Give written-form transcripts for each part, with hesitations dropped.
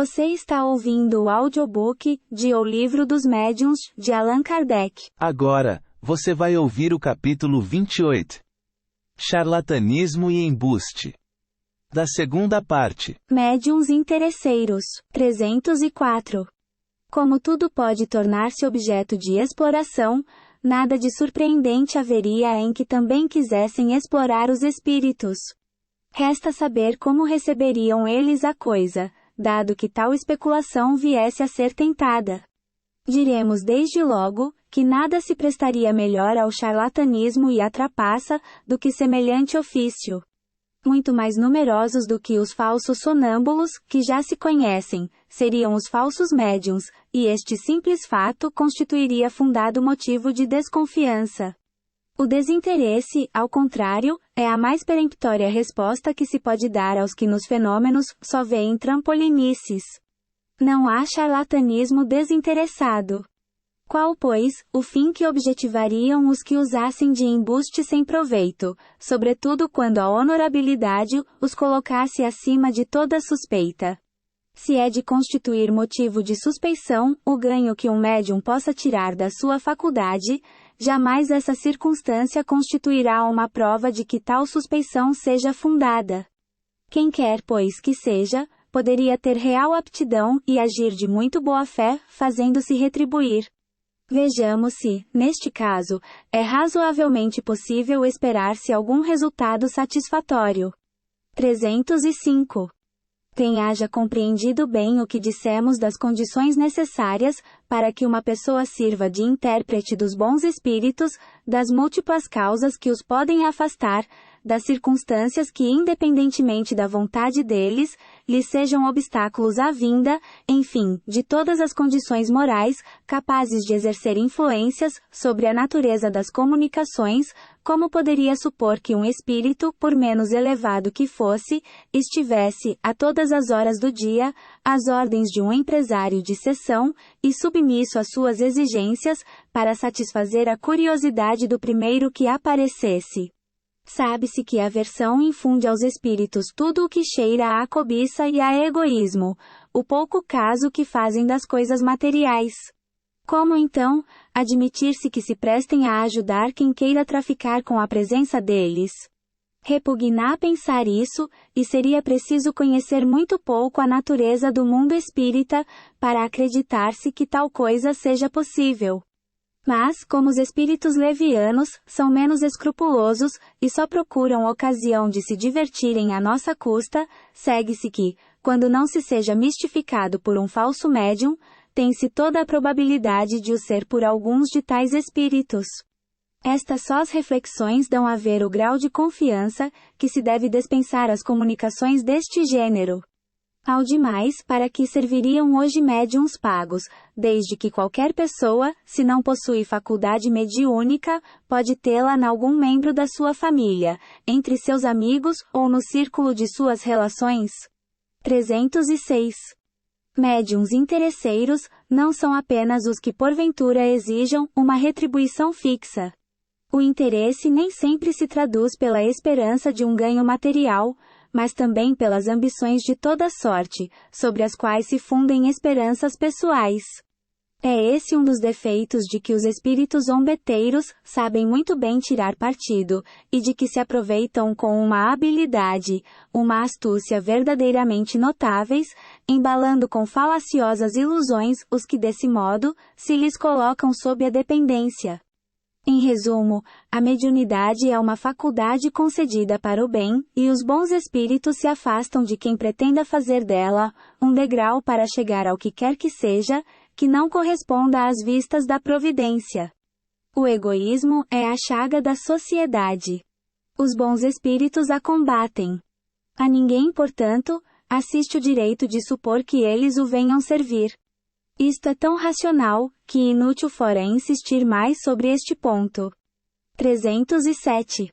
Você está ouvindo o audiobook de O Livro dos Médiuns, de Allan Kardec. Agora, você vai ouvir o capítulo 28. Charlatanismo e embuste. Da segunda parte. Médiuns interesseiros. 304. Como tudo pode tornar-se objeto de exploração, nada de surpreendente haveria em que também quisessem explorar os espíritos. Resta saber como receberiam eles a coisa, dado que tal especulação viesse a ser tentada. Diremos desde logo, que nada se prestaria melhor ao charlatanismo e à trapaça, do que semelhante ofício. Muito mais numerosos do que os falsos sonâmbulos, que já se conhecem, seriam os falsos médiuns, e este simples fato constituiria fundado motivo de desconfiança. O desinteresse, ao contrário, é a mais peremptória resposta que se pode dar aos que nos fenômenos só veem trampolinices. Não há charlatanismo desinteressado. Qual, pois, o fim que objetivariam os que usassem de embuste sem proveito, sobretudo quando a honorabilidade os colocasse acima de toda suspeita? Se é de constituir motivo de suspeição o ganho que um médium possa tirar da sua faculdade, jamais essa circunstância constituirá uma prova de que tal suspeição seja fundada. Quem quer, pois, que seja, poderia ter real aptidão e agir de muito boa fé, fazendo-se retribuir. Vejamos se, neste caso, é razoavelmente possível esperar-se algum resultado satisfatório. 305. Quem haja compreendido bem o que dissemos das condições necessárias, para que uma pessoa sirva de intérprete dos bons espíritos, das múltiplas causas que os podem afastar, das circunstâncias que independentemente da vontade deles, lhes sejam obstáculos à vinda, enfim, de todas as condições morais, capazes de exercer influências sobre a natureza das comunicações, como poderia supor que um espírito, por menos elevado que fosse, estivesse, a todas as horas do dia, às ordens de um empresário de seção, e submisso às suas exigências, para satisfazer a curiosidade do primeiro que aparecesse? Sabe-se que a aversão infunde aos espíritos tudo o que cheira à cobiça e a egoísmo, o pouco caso que fazem das coisas materiais. Como então, admitir-se que se prestem a ajudar quem queira traficar com a presença deles? Repugna pensar isso, e seria preciso conhecer muito pouco a natureza do mundo espírita, para acreditar-se que tal coisa seja possível. Mas, como os espíritos levianos, são menos escrupulosos, e só procuram ocasião de se divertirem à nossa custa, segue-se que, quando não se seja mistificado por um falso médium, tem-se toda a probabilidade de o ser por alguns de tais espíritos. Estas sós reflexões dão a ver o grau de confiança, que se deve dispensar às comunicações deste gênero. Ao demais, para que serviriam hoje médiuns pagos, desde que qualquer pessoa, se não possui faculdade mediúnica, pode tê-la em algum membro da sua família, entre seus amigos ou no círculo de suas relações? 306. Médiuns interesseiros, não são apenas os que porventura exijam uma retribuição fixa. O interesse nem sempre se traduz pela esperança de um ganho material, mas também pelas ambições de toda sorte, sobre as quais se fundem esperanças pessoais. É esse um dos defeitos de que os espíritos zombeteiros sabem muito bem tirar partido, e de que se aproveitam com uma habilidade, uma astúcia verdadeiramente notáveis, embalando com falaciosas ilusões os que desse modo se lhes colocam sob a dependência. Em resumo, a mediunidade é uma faculdade concedida para o bem, e os bons espíritos se afastam de quem pretenda fazer dela um degrau para chegar ao que quer que seja, que não corresponda às vistas da providência. O egoísmo é a chaga da sociedade. Os bons espíritos a combatem. A ninguém, portanto, assiste o direito de supor que eles o venham servir. Isto é tão racional, que inútil fora insistir mais sobre este ponto. 307.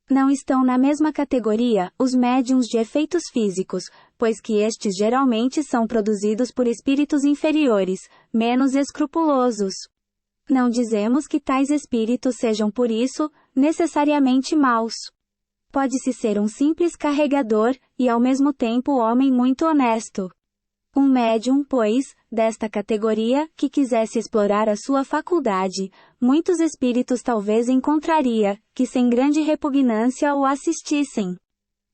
Não estão na mesma categoria os médiuns de efeitos físicos, pois que estes geralmente são produzidos por espíritos inferiores, menos escrupulosos. Não dizemos que tais espíritos sejam por isso, necessariamente maus. Pode-se ser um simples carregador, e ao mesmo tempo homem muito honesto. Um médium, pois, desta categoria, que quisesse explorar a sua faculdade, muitos espíritos talvez encontraria, que sem grande repugnância o assistissem.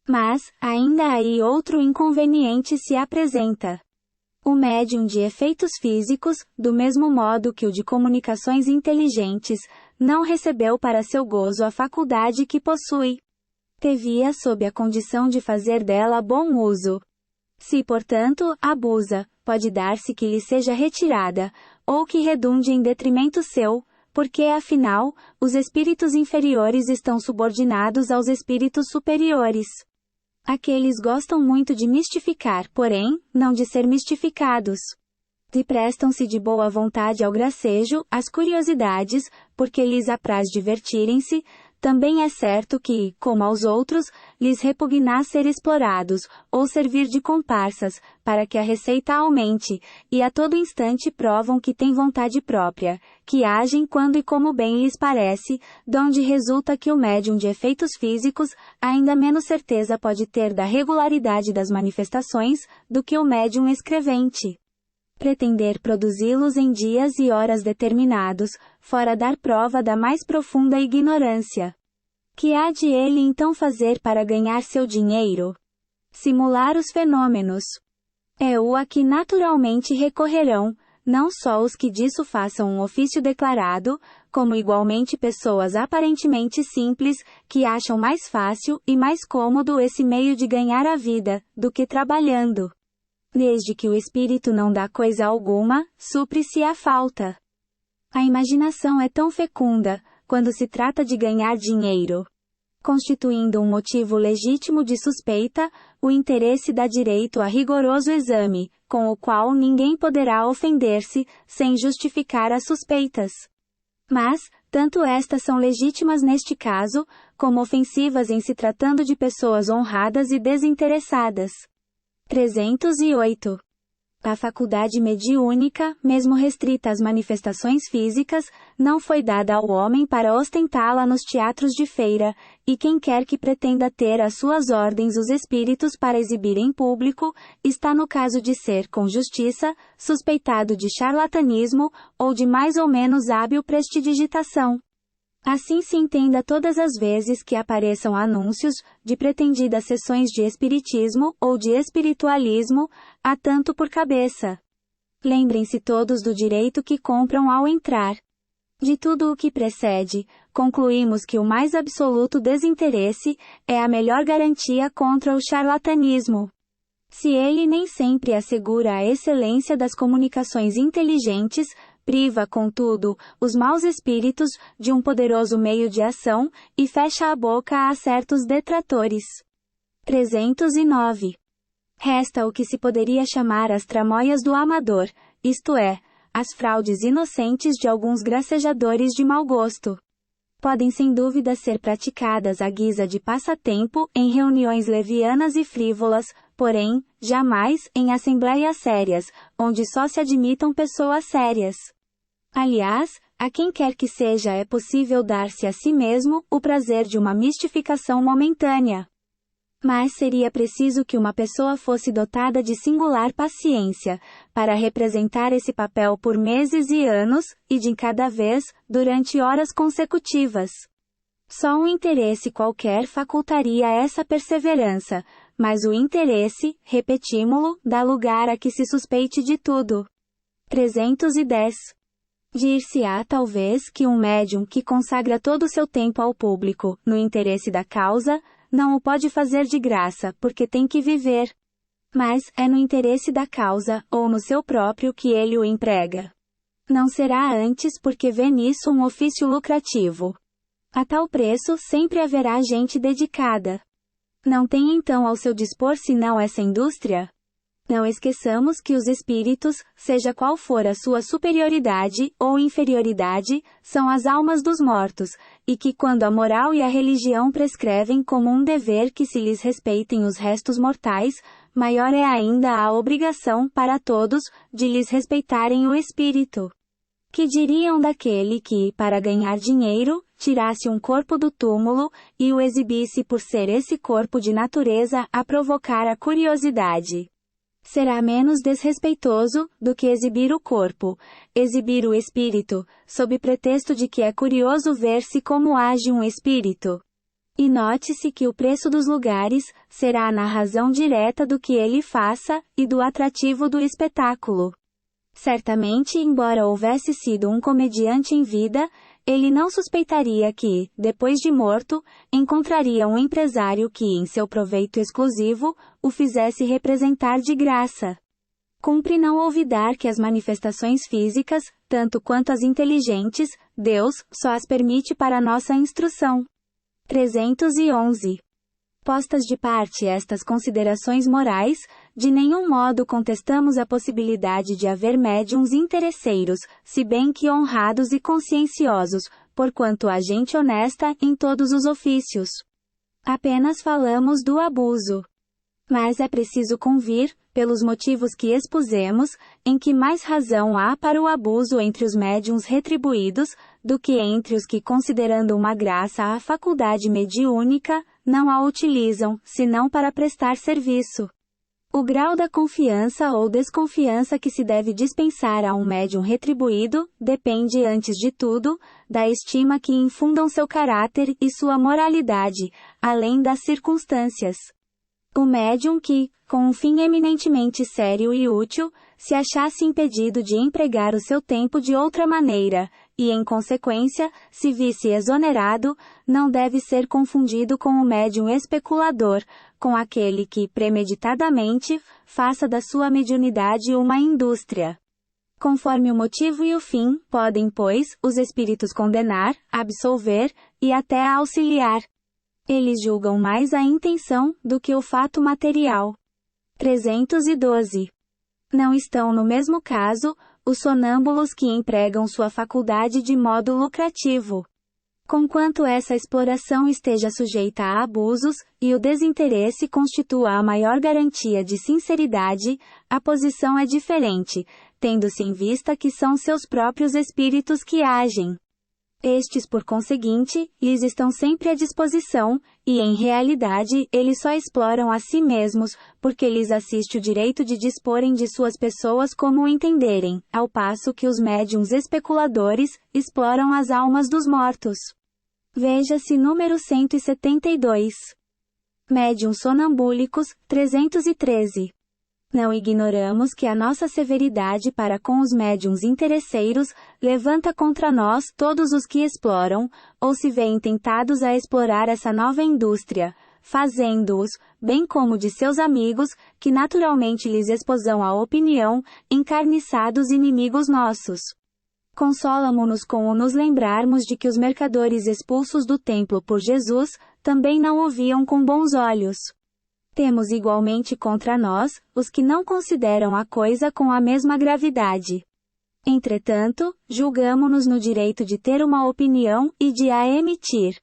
Mas, ainda aí outro inconveniente se apresenta. O médium de efeitos físicos, do mesmo modo que o de comunicações inteligentes, não recebeu para seu gozo a faculdade que possui. Teve-a sob a condição de fazer dela bom uso. Se, portanto, abusa, pode dar-se que lhe seja retirada, ou que redunde em detrimento seu, porque, afinal, os espíritos inferiores estão subordinados aos espíritos superiores. Aqueles gostam muito de mistificar, porém, não de ser mistificados. E prestam-se de boa vontade ao gracejo, às curiosidades, porque lhes apraz divertirem-se. Também é certo que, como aos outros, lhes repugnar ser explorados, ou servir de comparsas, para que a receita aumente, e a todo instante provam que têm vontade própria, que agem quando e como bem lhes parece, donde resulta que o médium de efeitos físicos, ainda menos certeza pode ter da regularidade das manifestações, do que o médium escrevente. Pretender produzi-los em dias e horas determinados, fora dar prova da mais profunda ignorância. Que há de ele então fazer para ganhar seu dinheiro? Simular os fenômenos. É o a que naturalmente recorrerão, não só os que disso façam um ofício declarado, como igualmente pessoas aparentemente simples, que acham mais fácil e mais cômodo esse meio de ganhar a vida, do que trabalhando. Desde que o espírito não dá coisa alguma, supre-se a falta. A imaginação é tão fecunda, quando se trata de ganhar dinheiro. Constituindo um motivo legítimo de suspeita, o interesse dá direito a rigoroso exame, com o qual ninguém poderá ofender-se, sem justificar as suspeitas. Mas, tanto estas são legítimas neste caso, como ofensivas em se tratando de pessoas honradas e desinteressadas. 308. A faculdade mediúnica, mesmo restrita às manifestações físicas, não foi dada ao homem para ostentá-la nos teatros de feira, e quem quer que pretenda ter às suas ordens os espíritos para exibir em público, está no caso de ser, com justiça, suspeitado de charlatanismo, ou de mais ou menos hábil prestidigitação. Assim se entenda todas as vezes que apareçam anúncios, de pretendidas sessões de espiritismo, ou de espiritualismo, há tanto por cabeça. Lembrem-se todos do direito que compram ao entrar. De tudo o que precede, concluímos que o mais absoluto desinteresse, é a melhor garantia contra o charlatanismo. Se ele nem sempre assegura a excelência das comunicações inteligentes, priva, contudo, os maus espíritos, de um poderoso meio de ação, e fecha a boca a certos detratores. 309. Resta o que se poderia chamar as tramóias do amador, isto é, as fraudes inocentes de alguns gracejadores de mau gosto. Podem sem dúvida ser praticadas à guisa de passatempo, em reuniões levianas e frívolas, porém, jamais em assembleias sérias, onde só se admitam pessoas sérias. Aliás, a quem quer que seja é possível dar-se a si mesmo o prazer de uma mistificação momentânea. Mas seria preciso que uma pessoa fosse dotada de singular paciência, para representar esse papel por meses e anos, e de cada vez, durante horas consecutivas. Só um interesse qualquer facultaria essa perseverança, mas o interesse, repetímo-lo, dá lugar a que se suspeite de tudo. 310. Dir-se-á talvez que um médium que consagra todo o seu tempo ao público, no interesse da causa, não o pode fazer de graça, porque tem que viver. Mas, é no interesse da causa, ou no seu próprio que ele o emprega. Não será antes porque vê nisso um ofício lucrativo. A tal preço sempre haverá gente dedicada. Não tem então ao seu dispor senão essa indústria? Não esqueçamos que os espíritos, seja qual for a sua superioridade ou inferioridade, são as almas dos mortos, e que quando a moral e a religião prescrevem como um dever que se lhes respeitem os restos mortais, maior é ainda a obrigação para todos, de lhes respeitarem o espírito. Que diriam daquele que, para ganhar dinheiro, tirasse um corpo do túmulo, e o exibisse por ser esse corpo de natureza a provocar a curiosidade? Será menos desrespeitoso do que exibir o corpo, exibir o espírito, sob pretexto de que é curioso ver-se como age um espírito. E note-se que o preço dos lugares será na razão direta do que ele faça e do atrativo do espetáculo. Certamente, embora houvesse sido um comediante em vida, ele não suspeitaria que, depois de morto, encontraria um empresário que, em seu proveito exclusivo, o fizesse representar de graça. Cumpre não olvidar que as manifestações físicas, tanto quanto as inteligentes, Deus só as permite para nossa instrução. 311. Postas de parte estas considerações morais, de nenhum modo contestamos a possibilidade de haver médiuns interesseiros, se bem que honrados e conscienciosos, porquanto há gente honesta em todos os ofícios. Apenas falamos do abuso. Mas é preciso convir, pelos motivos que expusemos, em que mais razão há para o abuso entre os médiuns retribuídos, do que entre os que, considerando uma graça a faculdade mediúnica, não a utilizam, senão para prestar serviço. O grau da confiança ou desconfiança que se deve dispensar a um médium retribuído, depende antes de tudo, da estima que infundam seu caráter e sua moralidade, além das circunstâncias. O médium que, com um fim eminentemente sério e útil, se achasse impedido de empregar o seu tempo de outra maneira, e em consequência, se visse exonerado, não deve ser confundido com o médium especulador, com aquele que, premeditadamente, faça da sua mediunidade uma indústria. Conforme o motivo e o fim, podem, pois, os espíritos condenar, absolver, e até auxiliar. Eles julgam mais a intenção do que o fato material. 312. Não estão no mesmo caso, os sonâmbulos que empregam sua faculdade de modo lucrativo. Conquanto essa exploração esteja sujeita a abusos, e o desinteresse constitua a maior garantia de sinceridade, a posição é diferente, tendo-se em vista que são seus próprios espíritos que agem. Estes, por conseguinte, lhes estão sempre à disposição, e em realidade, eles só exploram a si mesmos, porque lhes assiste o direito de disporem de suas pessoas como o entenderem, ao passo que os médiuns especuladores exploram as almas dos mortos. Veja-se número 172. Médiuns sonambúlicos, 313. Não ignoramos que a nossa severidade para com os médiuns interesseiros levanta contra nós todos os que exploram, ou se veem tentados a explorar essa nova indústria, fazendo-os, bem como de seus amigos, que naturalmente lhes exposam a opinião, encarniçados inimigos nossos. Consolamo-nos com o nos lembrarmos de que os mercadores expulsos do templo por Jesus, também não o viam com bons olhos. Temos igualmente contra nós, os que não consideram a coisa com a mesma gravidade. Entretanto, julgamo-nos no direito de ter uma opinião e de a emitir.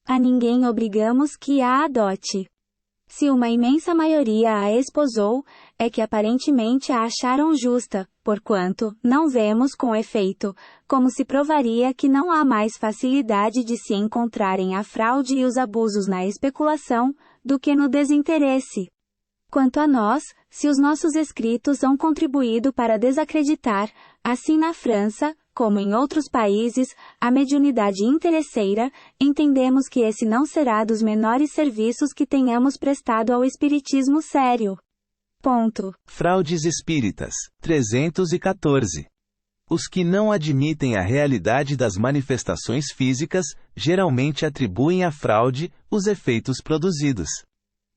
A ninguém obrigamos que a adote. Se uma imensa maioria a esposou, é que aparentemente a acharam justa, porquanto, não vemos com efeito, como se provaria que não há mais facilidade de se encontrarem a fraude e os abusos na especulação, do que no desinteresse. Quanto a nós, se os nossos escritos hão contribuído para desacreditar, assim na França, como em outros países, a mediunidade interesseira, entendemos que esse não será dos menores serviços que tenhamos prestado ao espiritismo sério. Ponto. Fraudes espíritas. 314. Os que não admitem a realidade das manifestações físicas, geralmente atribuem à fraude os efeitos produzidos.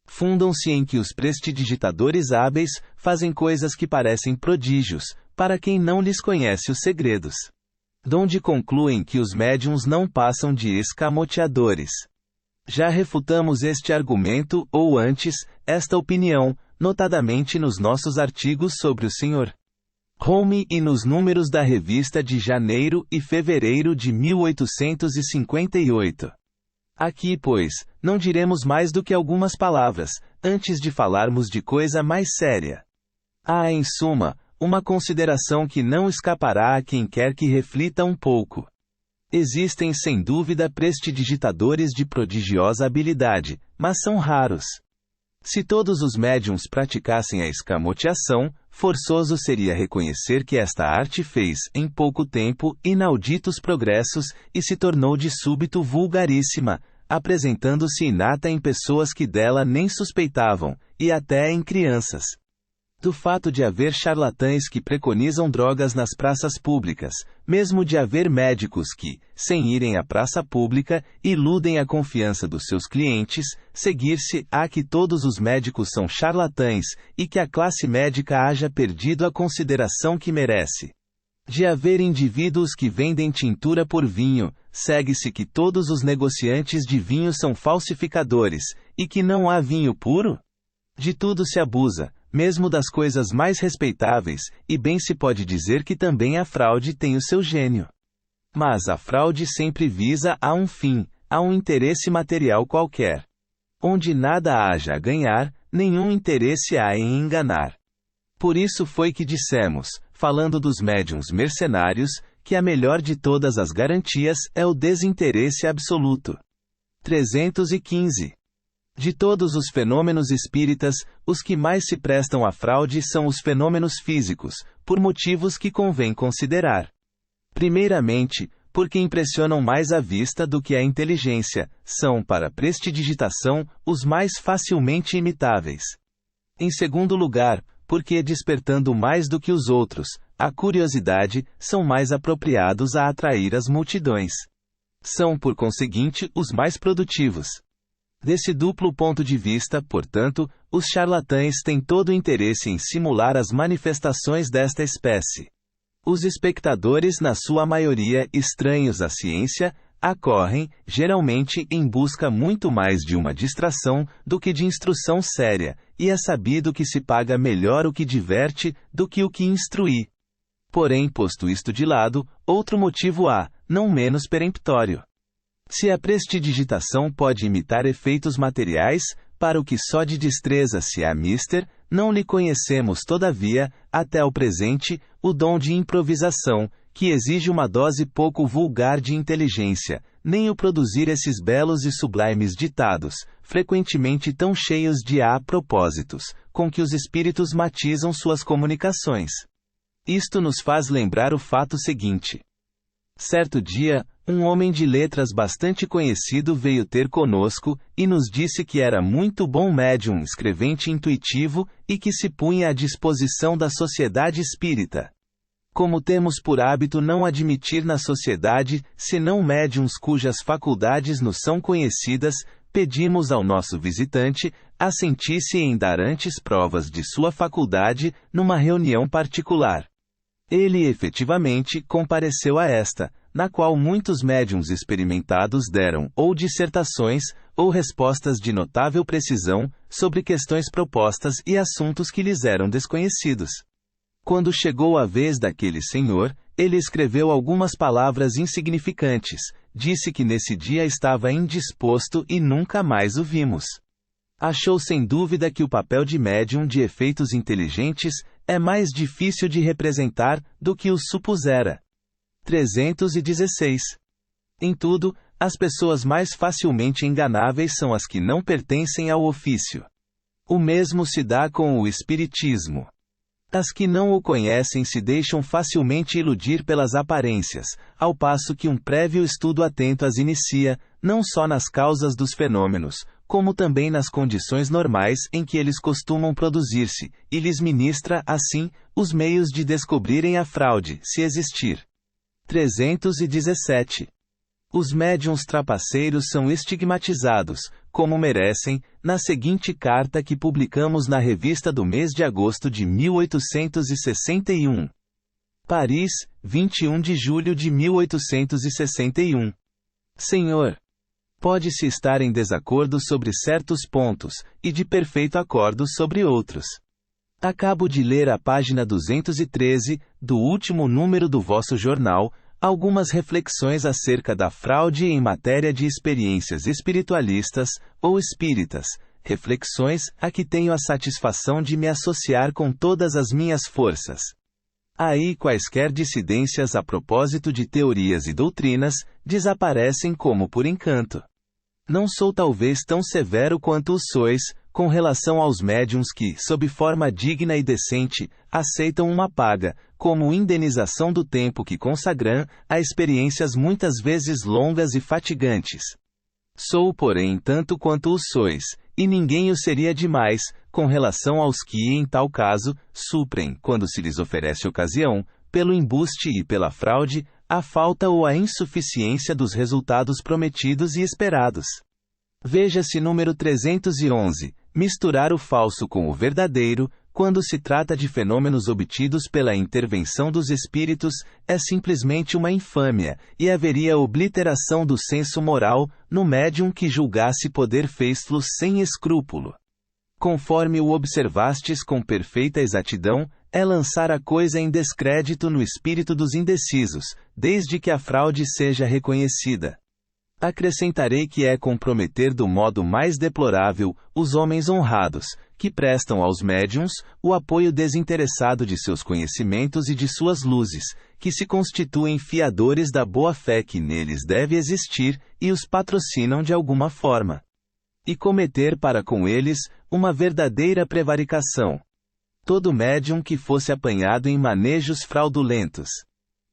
Fundam-se em que os prestidigitadores hábeis fazem coisas que parecem prodígios, para quem não lhes conhece os segredos. Donde concluem que os médiuns não passam de escamoteadores. Já refutamos este argumento, ou antes, esta opinião, notadamente nos nossos artigos sobre o Sr. Home e nos números da revista de janeiro e fevereiro de 1858. Aqui, pois, não diremos mais do que algumas palavras, antes de falarmos de coisa mais séria. Há, em suma, uma consideração que não escapará a quem quer que reflita um pouco. Existem sem dúvida prestidigitadores de prodigiosa habilidade, mas são raros. Se todos os médiuns praticassem a escamoteação, forçoso seria reconhecer que esta arte fez, em pouco tempo, inauditos progressos, e se tornou de súbito vulgaríssima, apresentando-se inata em pessoas que dela nem suspeitavam, e até em crianças. Do fato de haver charlatães que preconizam drogas nas praças públicas, mesmo de haver médicos que, sem irem à praça pública, iludem a confiança dos seus clientes, seguir-se-á que todos os médicos são charlatães, e que a classe médica haja perdido a consideração que merece. De haver indivíduos que vendem tintura por vinho, segue-se que todos os negociantes de vinho são falsificadores, e que não há vinho puro? De tudo se abusa, mesmo das coisas mais respeitáveis, e bem se pode dizer que também a fraude tem o seu gênio. Mas a fraude sempre visa a um fim, a um interesse material qualquer. Onde nada haja a ganhar, nenhum interesse há em enganar. Por isso foi que dissemos, falando dos médiuns mercenários, que a melhor de todas as garantias é o desinteresse absoluto. 315. De todos os fenômenos espíritas, os que mais se prestam à fraude são os fenômenos físicos, por motivos que convém considerar. Primeiramente, porque impressionam mais a vista do que a inteligência, são, para prestidigitação, os mais facilmente imitáveis. Em segundo lugar, porque, despertando mais do que os outros, a curiosidade, são mais apropriados a atrair as multidões. São, por conseguinte, os mais produtivos. Desse duplo ponto de vista, portanto, os charlatães têm todo o interesse em simular as manifestações desta espécie. Os espectadores, na sua maioria estranhos à ciência, acorrem, geralmente, em busca muito mais de uma distração do que de instrução séria, e é sabido que se paga melhor o que diverte do que o que instrui. Porém, posto isto de lado, outro motivo há, não menos peremptório. Se a prestidigitação pode imitar efeitos materiais, para o que só de destreza se há mister, não lhe conhecemos todavia, até o presente, o dom de improvisação, que exige uma dose pouco vulgar de inteligência, nem o produzir esses belos e sublimes ditados, frequentemente tão cheios de propósitos, com que os espíritos matizam suas comunicações. Isto nos faz lembrar o fato seguinte. Certo dia, um homem de letras bastante conhecido veio ter conosco, e nos disse que era muito bom médium escrevente intuitivo, e que se punha à disposição da sociedade espírita. Como temos por hábito não admitir na sociedade, senão médiuns cujas faculdades nos são conhecidas, pedimos ao nosso visitante, assentisse em dar antes provas de sua faculdade, numa reunião particular. Ele efetivamente compareceu a esta, na qual muitos médiuns experimentados deram ou dissertações, ou respostas de notável precisão, sobre questões propostas e assuntos que lhes eram desconhecidos. Quando chegou a vez daquele senhor, ele escreveu algumas palavras insignificantes, disse que nesse dia estava indisposto e nunca mais o vimos. Achou sem dúvida que o papel de médium de efeitos inteligentes é mais difícil de representar do que o supusera. 316. Em tudo, as pessoas mais facilmente enganáveis são as que não pertencem ao ofício. O mesmo se dá com o espiritismo. As que não o conhecem se deixam facilmente iludir pelas aparências, ao passo que um prévio estudo atento as inicia, não só nas causas dos fenômenos, como também nas condições normais em que eles costumam produzir-se, e lhes ministra, assim, os meios de descobrirem a fraude, se existir. 317. Os médiuns trapaceiros são estigmatizados, como merecem, na seguinte carta que publicamos na revista do mês de agosto de 1861. Paris, 21 de julho de 1861. Senhor, pode-se estar em desacordo sobre certos pontos, e de perfeito acordo sobre outros. Acabo de ler a página 213, do último número do vosso jornal, algumas reflexões acerca da fraude em matéria de experiências espiritualistas, ou espíritas, reflexões a que tenho a satisfação de me associar com todas as minhas forças. Aí quaisquer dissidências a propósito de teorias e doutrinas, desaparecem como por encanto. Não sou talvez tão severo quanto o sois, com relação aos médiuns que, sob forma digna e decente, aceitam uma paga, como indenização do tempo que consagram a experiências muitas vezes longas e fatigantes. Sou, porém, tanto quanto o sois, e ninguém o seria demais, com relação aos que, em tal caso, suprem, quando se lhes oferece ocasião, pelo embuste e pela fraude, a falta ou a insuficiência dos resultados prometidos e esperados. Veja-se número 311, misturar o falso com o verdadeiro, quando se trata de fenômenos obtidos pela intervenção dos espíritos, é simplesmente uma infâmia, e haveria obliteração do senso moral, no médium que julgasse poder fez-lo sem escrúpulo. Conforme o observastes com perfeita exatidão, é lançar a coisa em descrédito no espírito dos indecisos, desde que a fraude seja reconhecida. Acrescentarei que é comprometer do modo mais deplorável os homens honrados, que prestam aos médiuns o apoio desinteressado de seus conhecimentos e de suas luzes, que se constituem fiadores da boa-fé que neles deve existir e os patrocinam de alguma forma. E cometer para com eles uma verdadeira prevaricação. Todo médium que fosse apanhado em manejos fraudulentos.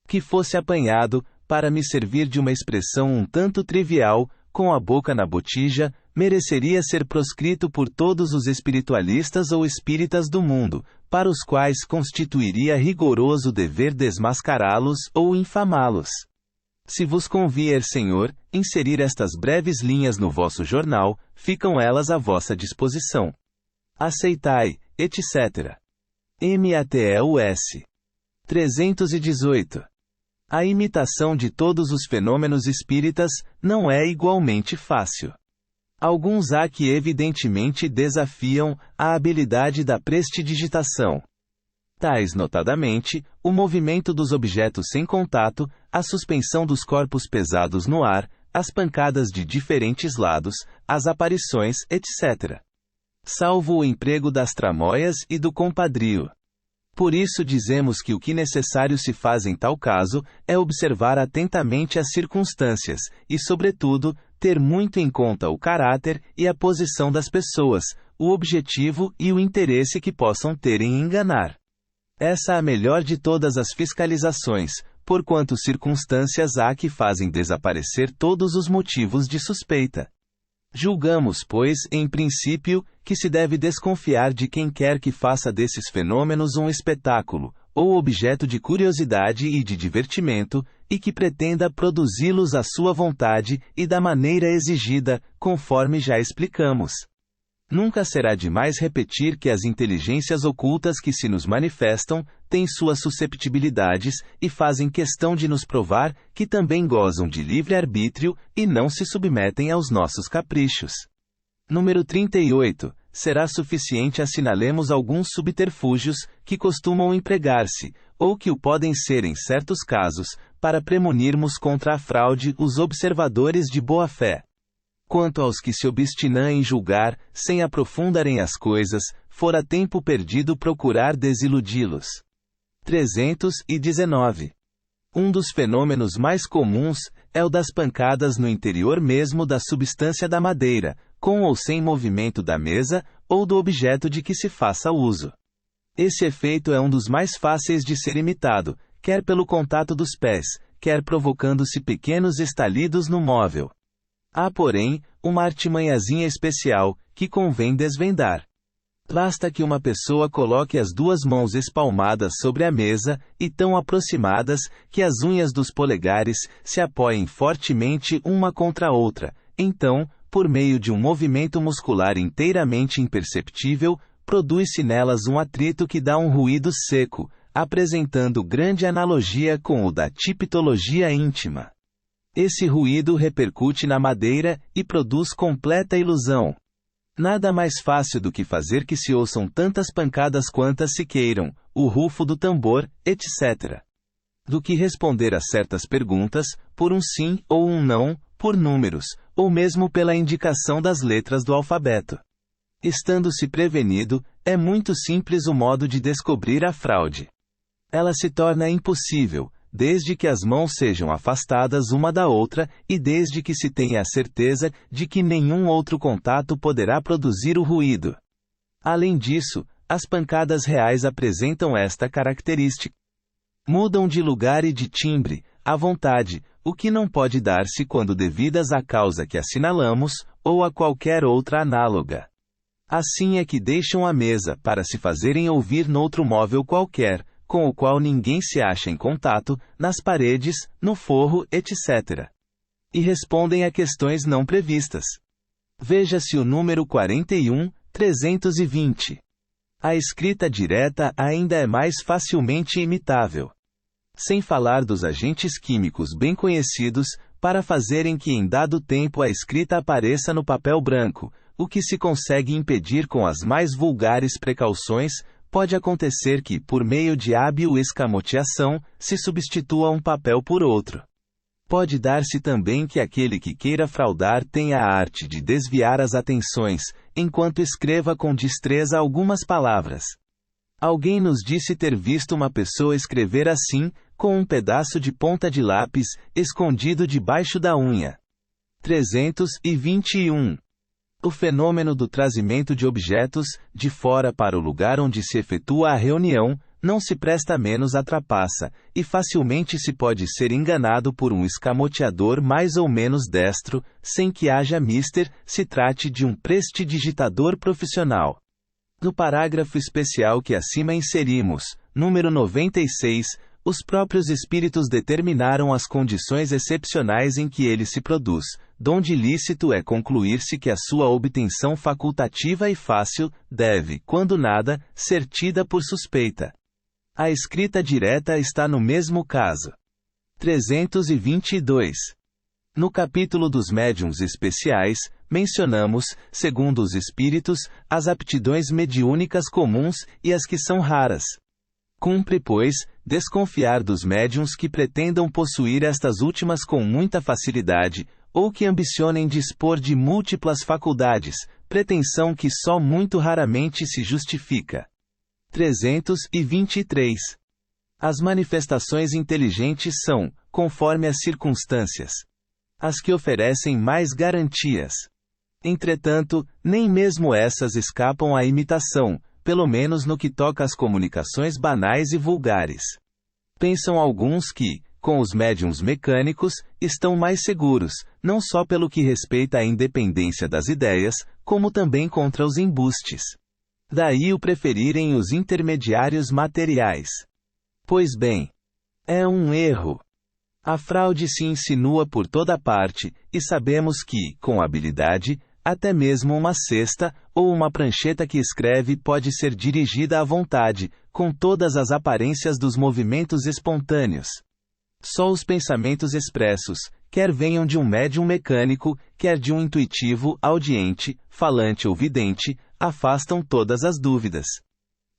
Que fosse apanhado, para me servir de uma expressão um tanto trivial, com a boca na botija, mereceria ser proscrito por todos os espiritualistas ou espíritas do mundo, para os quais constituiria rigoroso dever desmascará-los ou infamá-los. Se vos convier, Senhor, inserir estas breves linhas no vosso jornal, ficam elas à vossa disposição. Aceitai, etc. Matheus 318. A imitação de todos os fenômenos espíritas não é igualmente fácil. Alguns há que evidentemente desafiam a habilidade da prestidigitação. Tais, notadamente, o movimento dos objetos sem contato, a suspensão dos corpos pesados no ar, as pancadas de diferentes lados, as aparições, etc. Salvo o emprego das tramóias e do compadrio. Por isso dizemos que o que necessário se faz em tal caso, é observar atentamente as circunstâncias, e sobretudo, ter muito em conta o caráter e a posição das pessoas, o objetivo e o interesse que possam ter em enganar. Essa é a melhor de todas as fiscalizações, porquanto circunstâncias há que fazem desaparecer todos os motivos de suspeita. Julgamos, pois, em princípio, que se deve desconfiar de quem quer que faça desses fenômenos um espetáculo, ou objeto de curiosidade e de divertimento, e que pretenda produzi-los à sua vontade e da maneira exigida, conforme já explicamos. Nunca será demais repetir que as inteligências ocultas que se nos manifestam, têm suas susceptibilidades, e fazem questão de nos provar que também gozam de livre-arbítrio, e não se submetem aos nossos caprichos. Número 38. Será suficiente assinalemos alguns subterfúgios, que costumam empregar-se, ou que o podem ser em certos casos, para premunirmos contra a fraude os observadores de boa-fé. Quanto aos que se obstinam em julgar, sem aprofundarem as coisas, fora tempo perdido procurar desiludi-los. 319. Um dos fenômenos mais comuns é o das pancadas no interior mesmo da substância da madeira, com ou sem movimento da mesa, ou do objeto de que se faça uso. Esse efeito é um dos mais fáceis de ser imitado, quer pelo contato dos pés, quer provocando-se pequenos estalidos no móvel. Há, porém, uma artimanhazinha especial, que convém desvendar. Basta que uma pessoa coloque as duas mãos espalmadas sobre a mesa, e tão aproximadas, que as unhas dos polegares se apoiem fortemente uma contra a outra. Então, por meio de um movimento muscular inteiramente imperceptível, produz-se nelas um atrito que dá um ruído seco, apresentando grande analogia com o da tipitologia íntima. Esse ruído repercute na madeira e produz completa ilusão. Nada mais fácil do que fazer que se ouçam tantas pancadas quantas se queiram, o rufo do tambor, etc. Do que responder a certas perguntas, por um sim ou um não, por números, ou mesmo pela indicação das letras do alfabeto. Estando-se prevenido, é muito simples o modo de descobrir a fraude. Ela se torna impossível, desde que as mãos sejam afastadas uma da outra e desde que se tenha a certeza de que nenhum outro contato poderá produzir o ruído. Além disso, as pancadas reais apresentam esta característica. Mudam de lugar e de timbre, à vontade, o que não pode dar-se quando devidas à causa que assinalamos, ou a qualquer outra análoga. Assim é que deixam a mesa para se fazerem ouvir noutro móvel qualquer, com o qual ninguém se acha em contato, nas paredes, no forro, etc. E respondem a questões não previstas. Veja-se o número 41.320. A escrita direta ainda é mais facilmente imitável. Sem falar dos agentes químicos bem conhecidos, para fazerem que em dado tempo a escrita apareça no papel branco, o que se consegue impedir com as mais vulgares precauções, pode acontecer que, por meio de hábil escamoteação, se substitua um papel por outro. Pode dar-se também que aquele que queira fraudar tenha a arte de desviar as atenções, enquanto escreva com destreza algumas palavras. Alguém nos disse ter visto uma pessoa escrever assim, com um pedaço de ponta de lápis, escondido debaixo da unha. 321. O fenômeno do trazimento de objetos, de fora para o lugar onde se efetua a reunião, não se presta menos à trapaça, e facilmente se pode ser enganado por um escamoteador mais ou menos destro, sem que haja se trate de um prestidigitador profissional. No parágrafo especial que acima inserimos, número 96, os próprios espíritos determinaram as condições excepcionais em que ele se produz, donde lícito é concluir-se que a sua obtenção facultativa e fácil, deve, quando nada, ser tida por suspeita. A escrita direta está no mesmo caso. 322. No capítulo dos médiuns especiais, mencionamos, segundo os espíritos, as aptidões mediúnicas comuns e as que são raras. Cumpre, pois, desconfiar dos médiuns que pretendam possuir estas últimas com muita facilidade, ou que ambicionem dispor de múltiplas faculdades, pretensão que só muito raramente se justifica. 323. As manifestações inteligentes são, conforme as circunstâncias, as que oferecem mais garantias. Entretanto, nem mesmo essas escapam à imitação, pelo menos no que toca às comunicações banais e vulgares. Pensam alguns que, com os médiuns mecânicos, estão mais seguros, não só pelo que respeita à independência das ideias, como também contra os embustes. Daí o preferirem os intermediários materiais. Pois bem, é um erro. A fraude se insinua por toda parte, e sabemos que, com habilidade, até mesmo uma cesta, ou uma prancheta que escreve pode ser dirigida à vontade, com todas as aparências dos movimentos espontâneos. Só os pensamentos expressos, quer venham de um médium mecânico, quer de um intuitivo, audiente, falante ou vidente, afastam todas as dúvidas.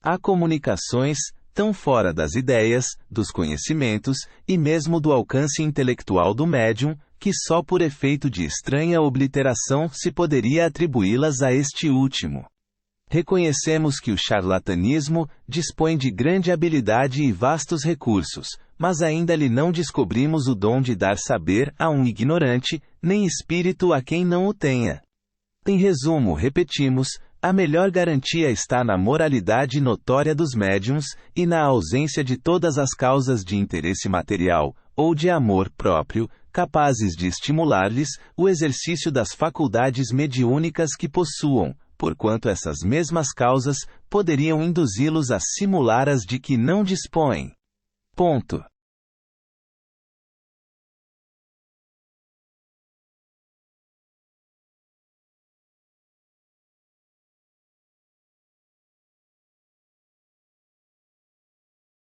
Há comunicações, tão fora das ideias, dos conhecimentos, e mesmo do alcance intelectual do médium, que só por efeito de estranha obliteração se poderia atribuí-las a este último. Reconhecemos que o charlatanismo dispõe de grande habilidade e vastos recursos, mas ainda lhe não descobrimos o dom de dar saber a um ignorante, nem espírito a quem não o tenha. Em resumo, repetimos, a melhor garantia está na moralidade notória dos médiuns, e na ausência de todas as causas de interesse material, ou de amor próprio, capazes de estimular-lhes o exercício das faculdades mediúnicas que possuam, porquanto essas mesmas causas poderiam induzi-los a simular as de que não dispõem. Ponto.